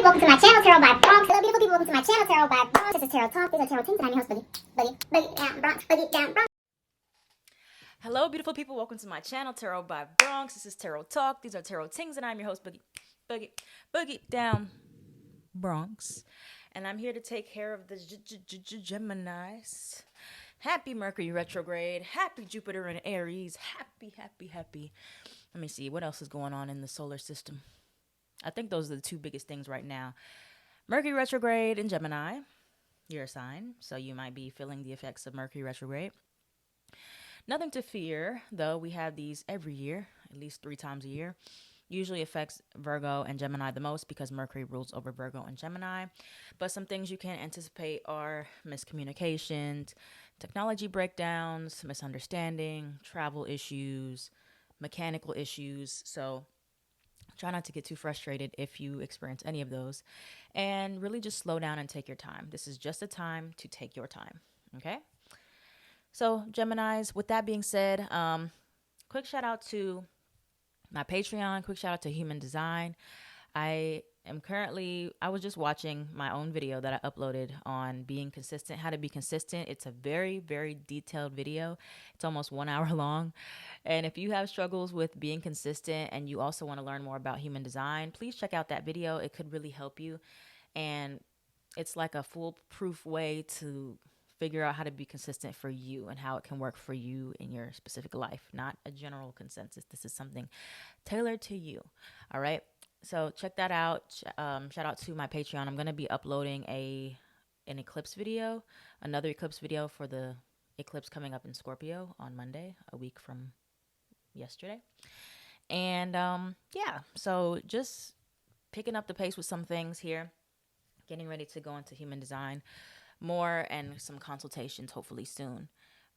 people, welcome to my channel, Tarot by Bronx. Hello, beautiful people, welcome to my channel, Tarot by Bronx. This is Tarot Talk, these are Tarot Things, and I'm your host, Boogie down Bronx, Boogie down Bronx. Hello, beautiful people, welcome to my channel, Tarot by Bronx. This is Tarot Talk, these are Tarot Things, and I'm your host, Boogie down Bronx. And I'm here to take care of the Geminis. Happy Mercury retrograde, happy Jupiter in Aries, happy. Let me see, what else is going on in the solar system? I think those are the two biggest things right now. Mercury retrograde in Gemini, your sign, so you might be feeling the effects of Mercury retrograde. Nothing to fear, though. We have these every year, at least 3 times a year. Usually affects Virgo and Gemini the most because Mercury rules over Virgo and Gemini. But some things you can anticipate are miscommunications, technology breakdowns, misunderstanding, travel issues, mechanical issues. So try not to get too frustrated if you experience any of those. And really just slow down and take your time. This is just a time to take your time, okay? So Geminis, with that being said, quick shout out to my Patreon, quick shout out to Human Design. I was just watching my own video that I uploaded on being consistent, how to be consistent. It's a very, very detailed video. It's almost 1 hour long. And if you have struggles with being consistent and you also want to learn more about human design, please check out that video. It could really help you. And it's like a foolproof way to figure out how to be consistent for you and how it can work for you in your specific life, not a general consensus. This is something tailored to you. All right. So check that out. Shout out to my Patreon. I'm going to be uploading an eclipse video, another eclipse video for the eclipse coming up in Scorpio on Monday, a week from yesterday. And yeah, so just picking up the pace with some things here, getting ready to go into human design more and some consultations hopefully soon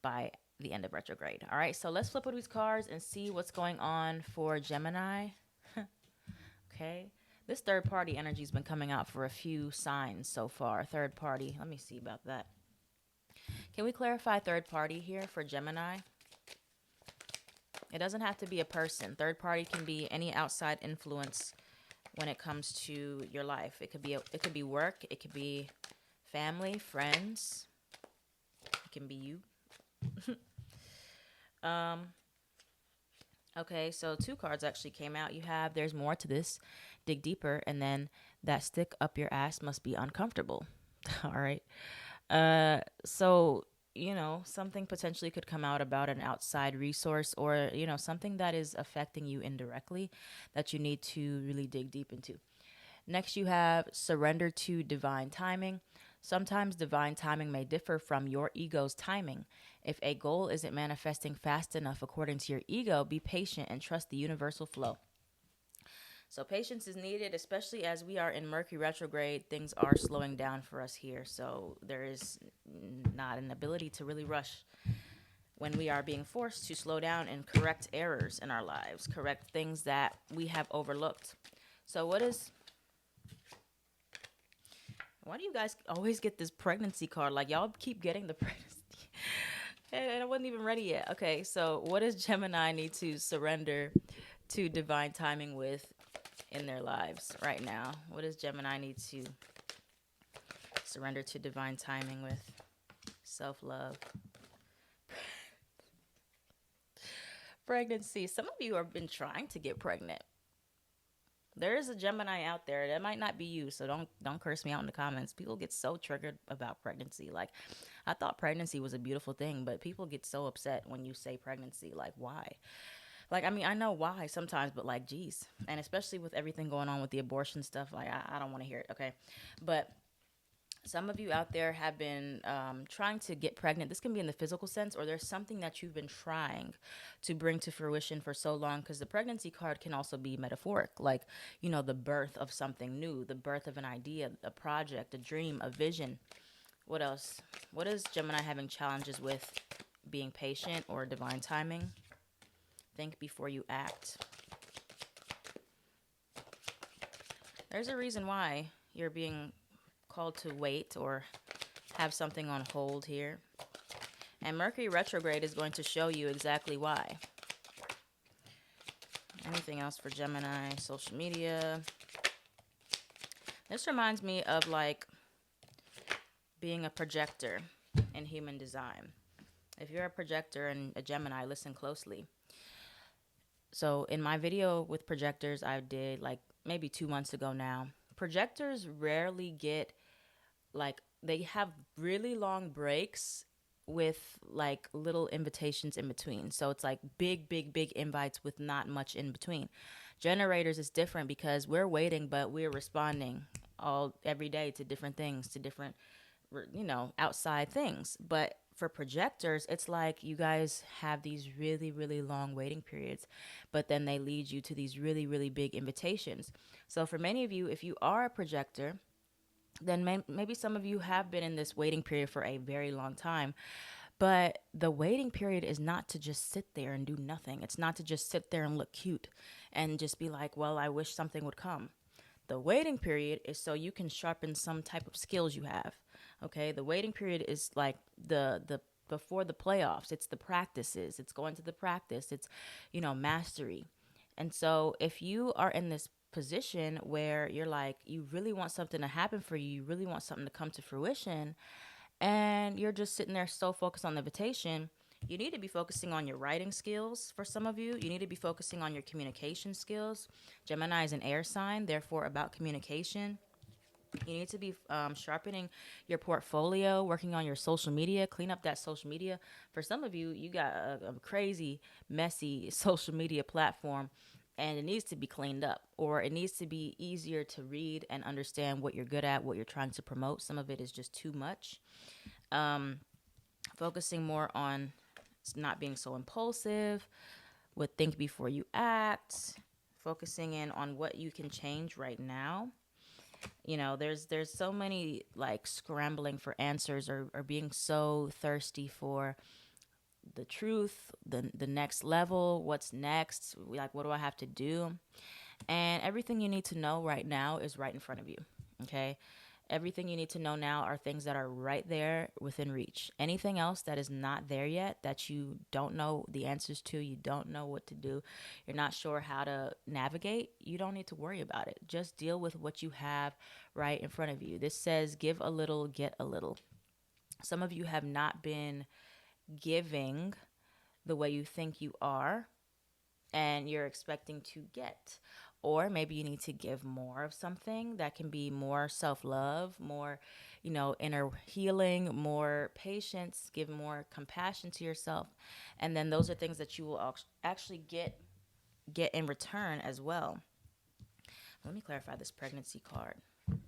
by the end of retrograde. All right, so let's flip over these cards and see what's going on for Gemini. Okay, this third party energy has been coming out for a few signs so far. Third party, let me see about that. Can we clarify third party here for Gemini? It doesn't have to be a person. Third party can be any outside influence when it comes to your life. It could be work, it could be family, friends. It can be you. Okay, so 2 cards actually came out. You have there's more to this. Dig deeper, and then that stick up your ass must be uncomfortable. All right. So, something potentially could come out about an outside resource or, something that is affecting you indirectly that you need to really dig deep into. Next, you have surrender to divine timing. Sometimes divine timing may differ from your ego's timing. If a goal isn't manifesting fast enough according to your ego, be patient and trust the universal flow. So patience is needed, especially as we are in Mercury retrograde. Things are slowing down for us here. So there is not an ability to really rush when we are being forced to slow down and correct errors in our lives, correct things that we have overlooked. So why do you guys always get this pregnancy card? Like, y'all keep getting the pregnancy. And I wasn't even ready yet. Okay, so what does Gemini need to surrender to divine timing with in their lives right now? What does Gemini need to surrender to divine timing with? Self-love. Pregnancy. Some of you have been trying to get pregnant. There is a Gemini out there. That might not be you, so don't curse me out in the comments. People get so triggered about pregnancy. Like, I thought pregnancy was a beautiful thing, but people get so upset when you say pregnancy. Like, why? Like, I mean, I know why sometimes, but like, geez. And especially with everything going on with the abortion stuff, like, I don't want to hear it, okay? But some of you out there have been trying to get pregnant. This can be in the physical sense, or there's something that you've been trying to bring to fruition for so long, because the pregnancy card can also be metaphoric, like, the birth of something new, the birth of an idea, a project, a dream, a vision. What else? What is Gemini having challenges with? Being patient or divine timing? Think before you act. There's a reason why you're being called to wait or have something on hold here. And Mercury retrograde is going to show you exactly why. Anything else for Gemini? Social media. This reminds me of like being a projector in human design. If you're a projector and a Gemini, listen closely. So in my video with projectors I did like maybe 2 months ago now, projectors rarely get like, they have really long breaks with like little invitations in between. So it's like big, big, big invites with not much in between. Generators is different because we're waiting, but we're responding all every day to different things, to different, outside things. But for projectors, it's like you guys have these really, really long waiting periods, but then they lead you to these really, really big invitations. So for many of you, if you are a projector, then maybe some of you have been in this waiting period for a very long time. But the waiting period is not to just sit there and do nothing. It's not to just sit there and look cute and just be like, well, I wish something would come. The waiting period is so you can sharpen some type of skills you have. Okay? The waiting period is like the before the playoffs. It's the practices. It's going to the practice. It's, mastery. And so if you are in this position where you're like, you really want something to happen for you, you really want something to come to fruition, and you're just sitting there so focused on the invitation, you need to be focusing on your writing skills. For some of you, you need to be focusing on your communication skills. Gemini is an air sign, therefore about communication. You need to be sharpening your portfolio, working on your social media, clean up that social media. For some of you, you got a crazy, messy social media platform, and it needs to be cleaned up, or it needs to be easier to read and understand what you're good at, what you're trying to promote. Some of it is just too much. Focusing more on not being so impulsive, with think before you act, focusing in on what you can change right now. There's so many like scrambling for answers, or being so thirsty for the truth, the next level, what's next, like what do I have to do? And everything you need to know right now is right in front of you. Okay? Everything you need to know now are things that are right there within reach. Anything else that is not there yet, that you don't know the answers to, you don't know what to do, you're not sure how to navigate, you don't need to worry about it. Just deal with what you have right in front of you. This says give a little, get a little. Some of you have not been giving the way you think you are, and you're expecting to get. Or maybe you need to give more of something that can be more self love, more, inner healing, more patience, give more compassion to yourself. And then those are things that you will actually get in return as well. Let me clarify this pregnancy card. Let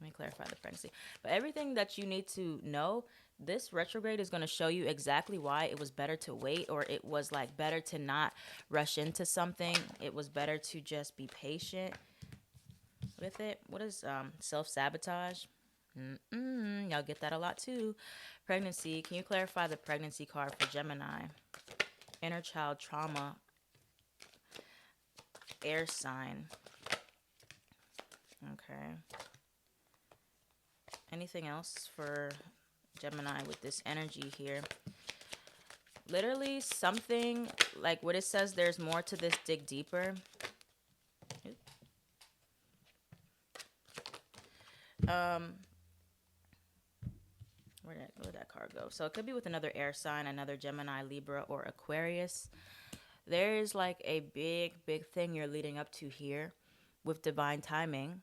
me clarify the pregnancy. But everything that you need to know, this retrograde is going to show you exactly why it was better to wait, or it was like better to not rush into something. It was better to just be patient with it. What is self-sabotage? Y'all get that a lot too. Pregnancy. Can you clarify the pregnancy card for Gemini? Inner child trauma. Air sign. Okay. Anything else for Gemini with this energy here? Literally something like what it says, there's more to this, dig deeper. Where did that card go? So it could be with another air sign, another Gemini, Libra, or Aquarius. There's like a big, big thing you're leading up to here with divine timing.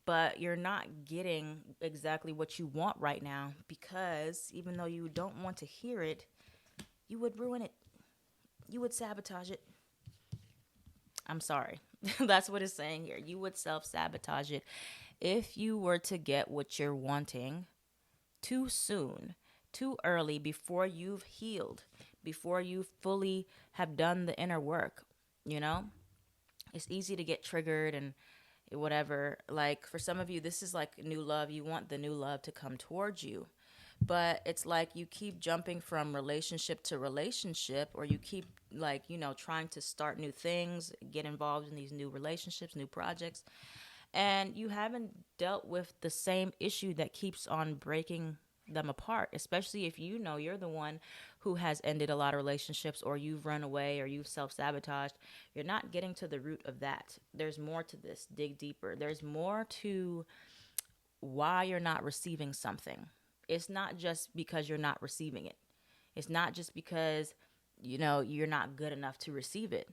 But you're not getting exactly what you want right now, because even though you don't want to hear it, you would ruin it. You would sabotage it. I'm sorry. That's what it's saying here. You would self-sabotage it if you were to get what you're wanting too soon, too early, before you've healed, before you fully have done the inner work. It's easy to get triggered and whatever. Like for some of you, this is like new love. You want the new love to come towards you, but it's like you keep jumping from relationship to relationship, or you keep like, trying to start new things, get involved in these new relationships, new projects, and you haven't dealt with the same issue that keeps on breaking them apart, especially if you're the one who has ended a lot of relationships, or you've run away, or you've self-sabotaged, you're not getting to the root of that. There's more to this. Dig deeper. There's more to why you're not receiving something. It's not just because you're not receiving it. It's not just because, you're not good enough to receive it.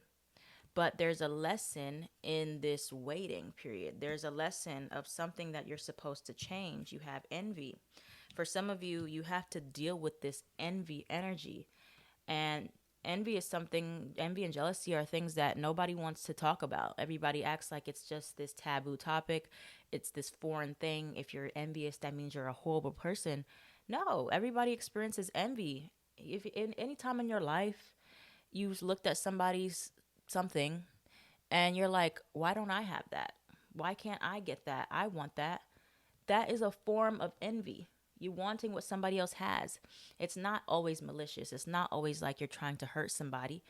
But there's a lesson in this waiting period. There's a lesson of something that you're supposed to change. You have envy. For some of you, you have to deal with this envy energy. And envy and jealousy are things that nobody wants to talk about. Everybody acts like it's just this taboo topic. It's this foreign thing. If you're envious, that means you're a horrible person. No, everybody experiences envy. If in any time in your life you've looked at somebody's something and you're like, why don't I have that? Why can't I get that? I want that. That is a form of envy. You wanting what somebody else has. It's not always malicious. It's not always like you're trying to hurt somebody.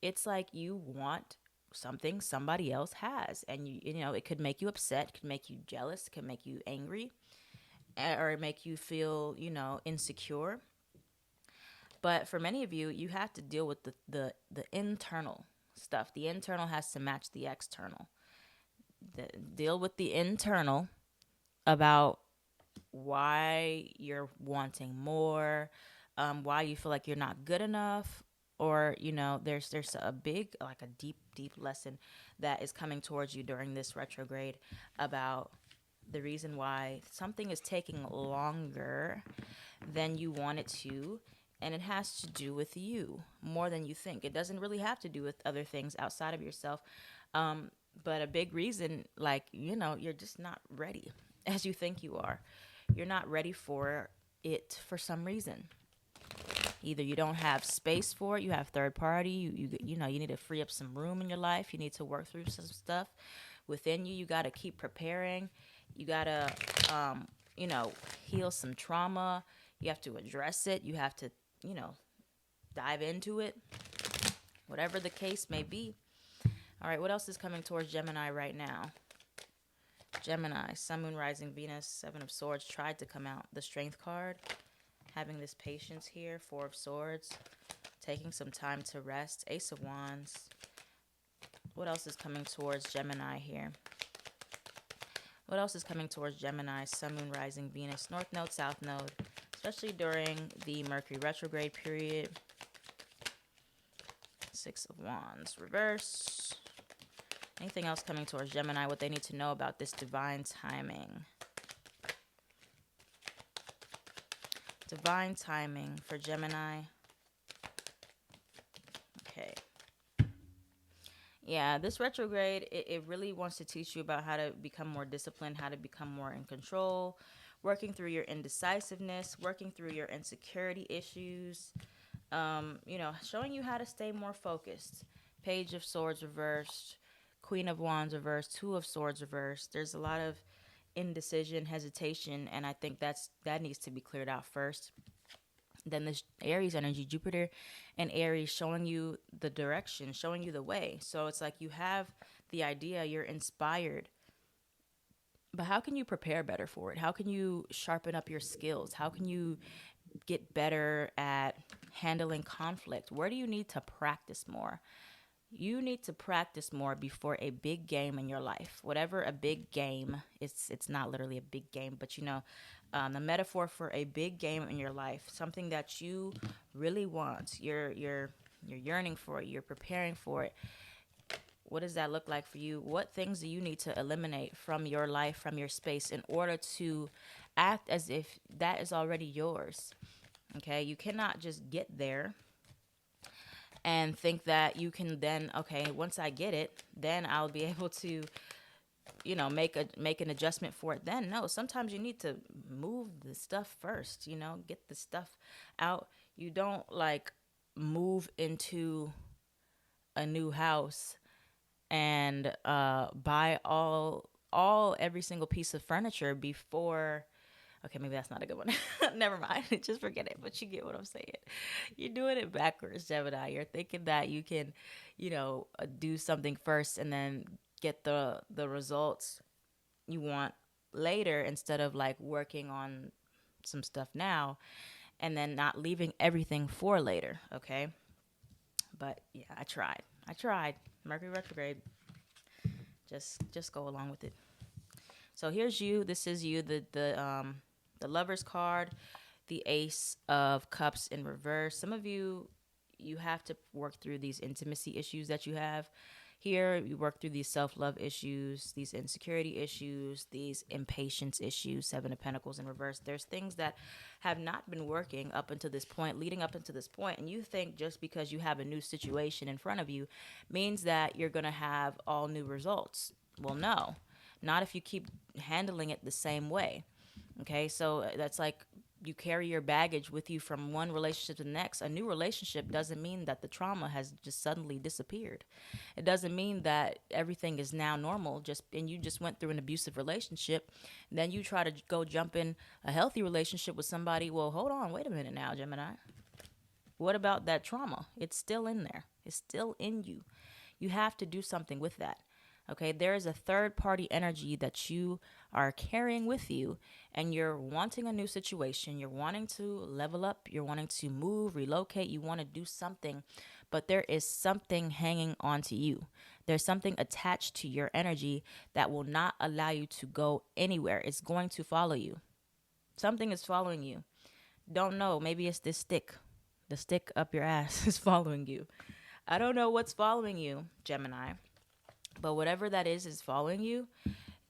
It's like you want something somebody else has, and it could make you upset, could make you jealous, could make you angry, or make you feel insecure. But for many of you, you have to deal with the internal stuff. The internal has to match the external. Deal with the internal about why you're wanting more, why you feel like you're not good enough, or there's a big, like a deep lesson that is coming towards you during this retrograde about the reason why something is taking longer than you want it to. And it has to do with you more than you think. It doesn't really have to do with other things outside of yourself. But a big reason, you're just not ready as you think you are. You're not ready for it for some reason. Either you don't have space for it, you have third party, you need to free up some room in your life. You need to work through some stuff within you. You got to keep preparing. You got to, heal some trauma. You have to address it. You have to, dive into it. Whatever the case may be. All right, what else is coming towards Gemini right now? Gemini, Sun, Moon, Rising, Venus, Seven of Swords tried to come out. The Strength card, having this patience here. Four of Swords, taking some time to rest. Ace of Wands. What else is coming towards Gemini here? What else is coming towards Gemini, Sun, Moon, Rising, Venus, North Node, South Node, especially during the Mercury retrograde period? Six of Wands, reverse. Anything else coming towards Gemini, what they need to know about this divine timing? Divine timing for Gemini. Okay. Yeah, this retrograde, it really wants to teach you about how to become more disciplined, how to become more in control, working through your indecisiveness, working through your insecurity issues, showing you how to stay more focused. Page of Swords reversed, Queen of Wands reversed, Two of Swords reversed. There's a lot of indecision, hesitation, and I think that needs to be cleared out first. Then this Aries energy, Jupiter and Aries, showing you the direction, showing you the way. So it's like you have the idea, you're inspired, but how can you prepare better for it? How can you sharpen up your skills? How can you get better at handling conflict? Where do you need to practice more? You need to practice more before a big game in your life. Whatever a big game, it's not literally a big game, but the metaphor for a big game in your life, something that you really want, you're yearning for it, you're preparing for it. What does that look like for you? What things do you need to eliminate from your life, from your space, in order to act as if that is already yours? Okay, you cannot just get there and think that you can then, okay, once I get it, then I'll be able to, make an adjustment for it then. No, sometimes you need to move the stuff first, get the stuff out. You don't move into a new house and buy every single piece of furniture before. Okay, maybe that's not a good one. Never mind. Just forget it. But you get what I'm saying. You're doing it backwards, Gemini. You're thinking that you can, do something first and then get the results you want later, instead of working on some stuff now. and then not leaving everything for later. Okay. But yeah, I tried. Mercury retrograde. Just go along with it. So here's you. This is you. The Lover's card, the Ace of Cups in reverse. Some of you, you have to work through these intimacy issues that you have. Here, you work through these self-love issues, these insecurity issues, these impatience issues, Seven of Pentacles in reverse. There's things that have not been working up until this point, leading up until this point, and you think just because you have a new situation in front of you means that you're going to have all new results. Well, no, not if you keep handling it the same way. Okay, so that's like you carry your baggage with you from one relationship to the next. A new relationship doesn't mean that the trauma has just suddenly disappeared. It doesn't mean that everything is now normal. And you just went through an abusive relationship, then you try to go jump in a healthy relationship with somebody. Well, hold on, wait a minute now, Gemini. What about that trauma? It's still in there. It's still in you. You have to do something with that. Okay, there is a third party energy that you are carrying with you, and you're wanting a new situation. You're wanting to level up. You're wanting to move, relocate. You want to do something, but there is something hanging on to you. There's something attached to your energy that will not allow you to go anywhere. It's going to follow you. Something is following you. Don't know. Maybe it's this stick. The stick up your ass is following you. I don't know what's following you, Gemini. But whatever that is following you,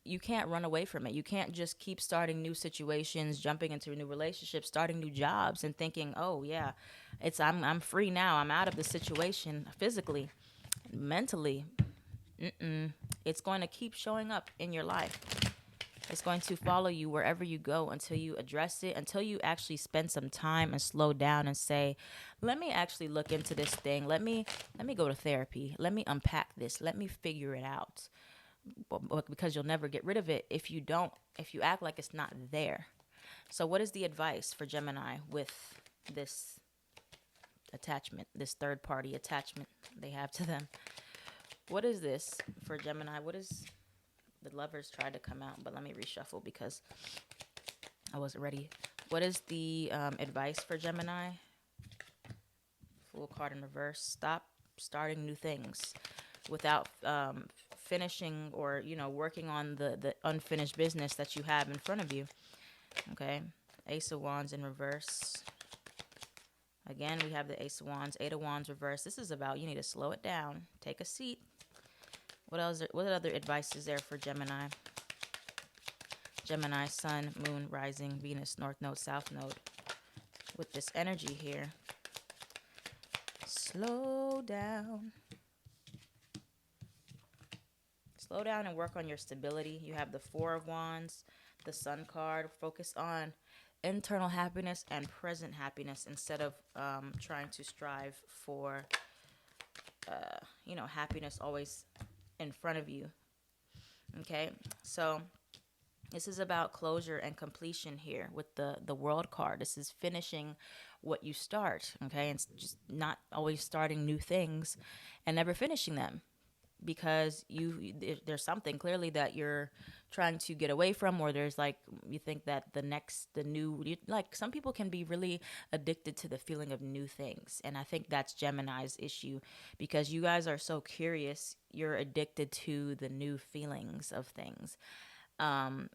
you can't run away from it. You can't just keep starting new situations, jumping into new relationships, starting new jobs and thinking, "Oh, yeah, I'm free now. I'm out of the situation physically, mentally." It's going to keep showing up in your life. It's going to follow you wherever you go until you address it, until you actually spend some time and slow down and say, let me actually look into this thing. Let me go to therapy. Let me unpack this. Let me figure it out. Because you'll never get rid of it if you act like it's not there. So what is the advice for Gemini with this attachment, this third party attachment they have to them? What is this for Gemini? What is... The Lovers tried to come out, but let me reshuffle because I wasn't ready. What is the advice for Gemini? Fool card in reverse. Stop starting new things without finishing or, working on the unfinished business that you have in front of you. Okay. Ace of Wands in reverse. Again, we have the Ace of Wands, Eight of Wands reverse. This is about you need to slow it down. Take a seat. What else? What other advice is there for Gemini? Gemini, Sun, Moon, Rising, Venus, North Node, South Node. With this energy here. Slow down. Slow down and work on your stability. You have the Four of Wands, the Sun card. Focus on internal happiness and present happiness instead of trying to strive for, happiness always in front of you. Okay, so this is about closure and completion here with the World card. This is finishing what you start. Okay, it's just not always starting new things and never finishing them, because there's something clearly that you're trying to get away from, or there's like you think that some people can be really addicted to the feeling of new things, and I think that's Gemini's issue, because you guys are so curious. You're addicted to the new feelings of things, and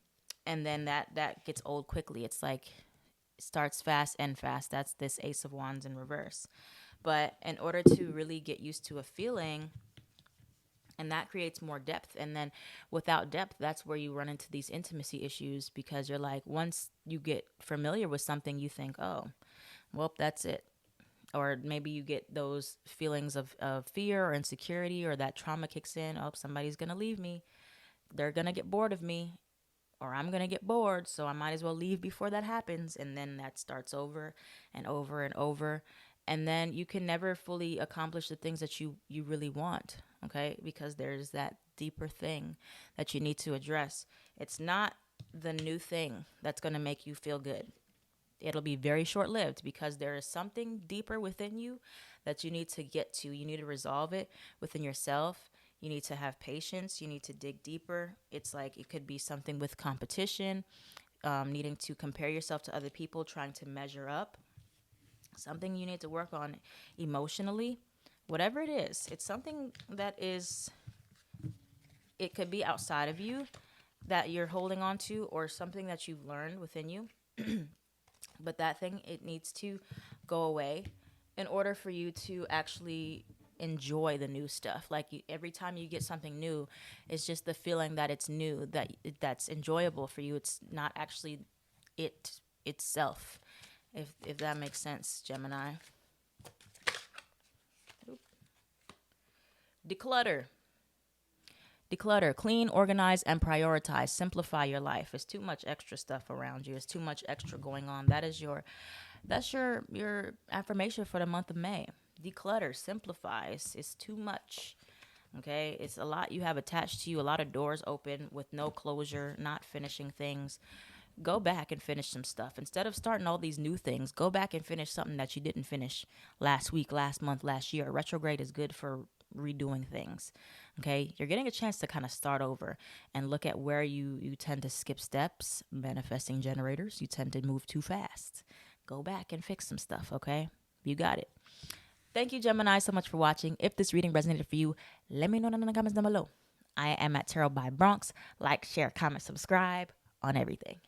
then that gets old quickly. It's like it starts fast, end fast. That's this Ace of Wands in reverse. But in order to really get used to a feeling, and that creates more depth. And then without depth, that's where you run into these intimacy issues, because you're like, once you get familiar with something, you think, oh, well, that's it. Or maybe you get those feelings of fear or insecurity, or that trauma kicks in. Oh, somebody's going to leave me. They're going to get bored of me, or I'm going to get bored. So I might as well leave before that happens. And then that starts over and over and over. And then you can never fully accomplish the things that you really want, okay? Because there's that deeper thing that you need to address. It's not the new thing that's going to make you feel good. It'll be very short-lived, because there is something deeper within you that you need to get to. You need to resolve it within yourself. You need to have patience. You need to dig deeper. It's like it could be something with competition, needing to compare yourself to other people, trying to measure up. something you need to work on emotionally, whatever it is, it's something that is, it could be outside of you that you're holding on to, or something that you've learned within you. But that thing, it needs to go away in order for you to actually enjoy the new stuff. Like every time you get something new, it's just the feeling that it's new, that's enjoyable for you. It's not actually it itself. If that makes sense, Gemini. Declutter. Declutter, clean, organize, and prioritize. Simplify your life. It's too much extra stuff around you. It's too much extra going on. That's your affirmation for the month of May. Declutter, simplify. It's too much. Okay, it's a lot you have attached to you. A lot of doors open with no closure, not finishing things. Go back and finish some stuff. Instead of starting all these new things, go back and finish something that you didn't finish last week, last month, last year. Retrograde is good for redoing things. Okay, you're getting a chance to kind of start over and look at where you tend to skip steps. Manifesting generators, you tend to move too fast. Go back and fix some stuff. Okay, you got it. Thank you, Gemini, so much for watching. If this reading resonated for you, let me know in the comments down below. I am at Tarot by Bronx. Like, share, comment, subscribe on everything.